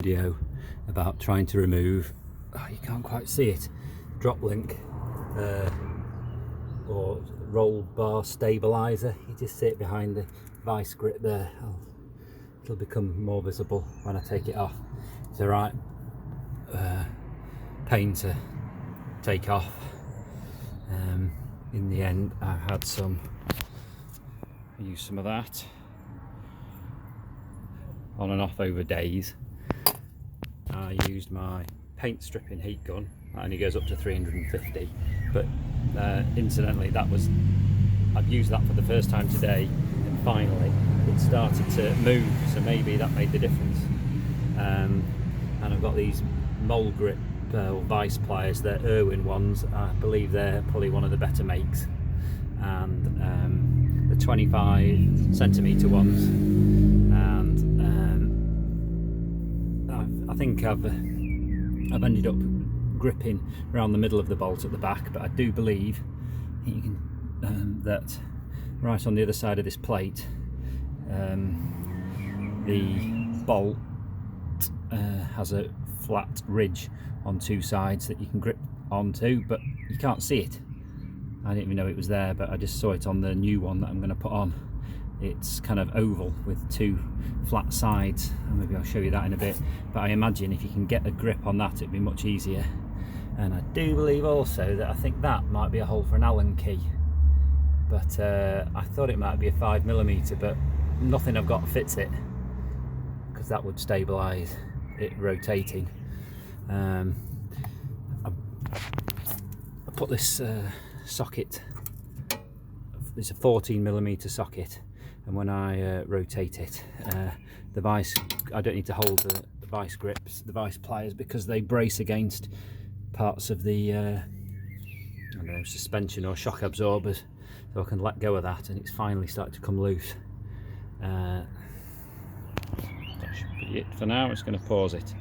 Video about trying to remove, you can't quite see it, droplink or roll bar stabilizer. You just see it behind the vice grip there. It'll become more visible when I take it off. It's a right pain to take off. In the end, I've had used some of that on and off over days. I used my paint stripping heat gun, that only goes up to 350, but incidentally I've used that for the first time today, and finally it started to move, so maybe that made the difference. And I've got these mole grip or vise pliers. They're Irwin ones. I believe they're probably one of the better makes, and the 25cm ones, and I think I've ended up gripping around the middle of the bolt at the back, but I do believe you can that right on the other side of this plate, the bolt has a flat ridge on two sides that you can grip onto, but you can't see it. I didn't even know it was there, but I just saw it on the new one that I'm going to put on. It's kind of oval with two flat sides, and maybe I'll show you that in a bit, but I imagine if you can get a grip on that it'd be much easier. And I do believe also that I think that might be a hole for an Allen key, but I thought it might be a 5mm, but nothing I've got fits it, because that would stabilise it rotating. I put this socket, it's a 14mm socket, and when I rotate it, the vise, I don't need to hold the vise grips, the vise pliers, because they brace against parts of the I don't know, suspension or shock absorbers, so I can let go of that, and it's finally started to come loose. That should be it for now. It's going to pause it.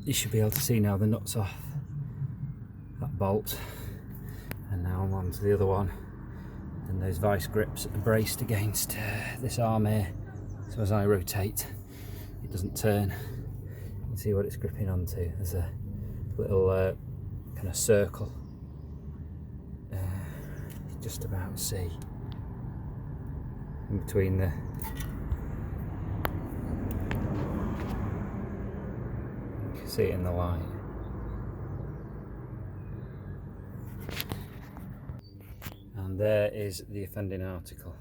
You should be able to see now the nuts off that bolt, and now I'm on to the other one, and those vise grips are braced against this arm here, so as I rotate it doesn't turn. You can see what it's gripping onto. There's a little kind of circle, just about see in between the see it in the light. And there is the offending article.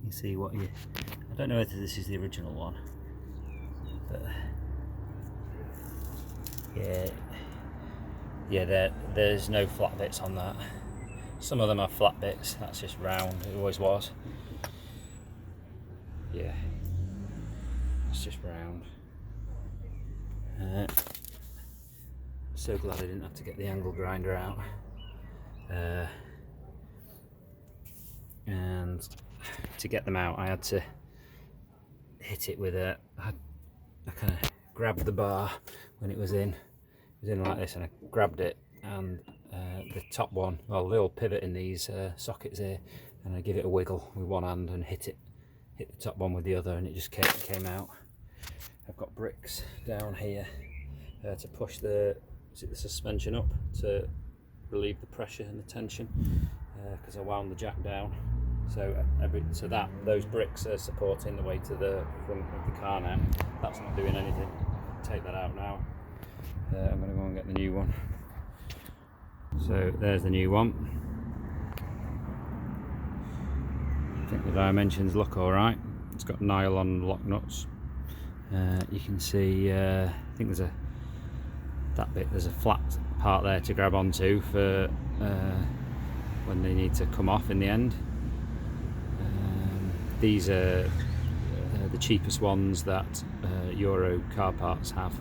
You see what I don't know whether this is the original one, but yeah, there's no flat bits on that. Some of them are flat bits, that's just round, it always was. Yeah, it's just round. So glad I didn't have to get the angle grinder out, and to get them out I had to hit it with I kind of grabbed the bar when it was in like this, and I grabbed it, and the top one, well, the little pivot in these sockets here, and I give it a wiggle with one hand and hit the top one with the other, and it just came out. I've got bricks down here to push the suspension up to relieve the pressure and the tension, because I wound the jack down. So those bricks are supporting the weight of the front of the car now. That's not doing anything. Take that out now. I'm going to go and get the new one. So there's the new one. I think the dimensions look alright. It's got nylon lock nuts. You can see, I think there's a flat part there to grab onto for when they need to come off in the end. These are the cheapest ones that Euro car parts have.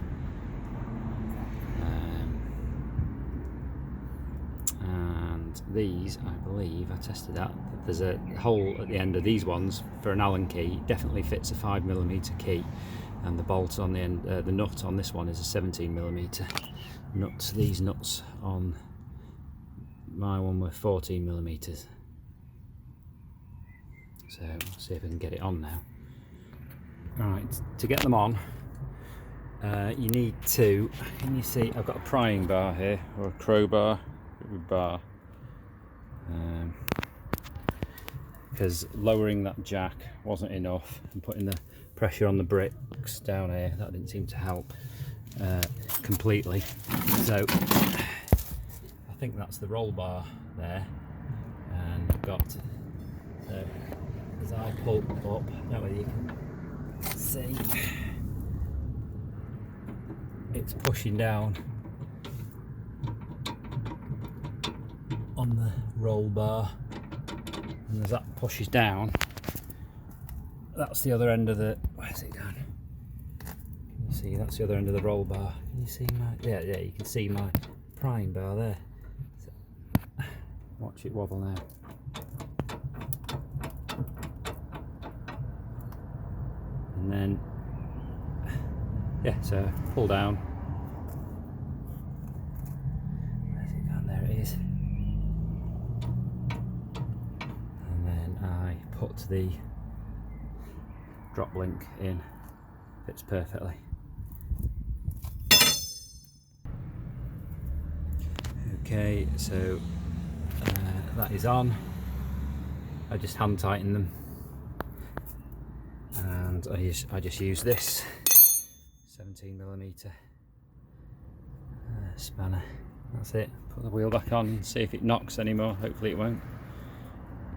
And these, I believe, I tested that, there's a hole at the end of these ones for an Allen key. Definitely fits a 5mm key, and the bolt on the end, the nut on this one is a 17mm nut. These nuts on my one were 14mm. So we'll see if we can get it on now. Right, to get them on, you need to, can you see, I've got a prying bar here, or a crowbar bar, because lowering that jack wasn't enough, and putting the pressure on the bricks down here, that didn't seem to help completely. So I think that's the roll bar there, and I've got, so as I pull up, I don't know whether you can see, it's pushing down on the roll bar, and as that pushes down, that's the other end of the, where's it gone? Can you see, that's the other end of the roll bar. Can you see my, yeah, you can see my prying bar there. So, watch it wobble now. And then, yeah, so pull down. Where's it gone? There it is. And then I put the drop link in, fits perfectly. Okay, so that is on. I just hand tighten them, and I just use this 17mm spanner. That's it. Put the wheel back on and see if it knocks anymore. Hopefully it won't.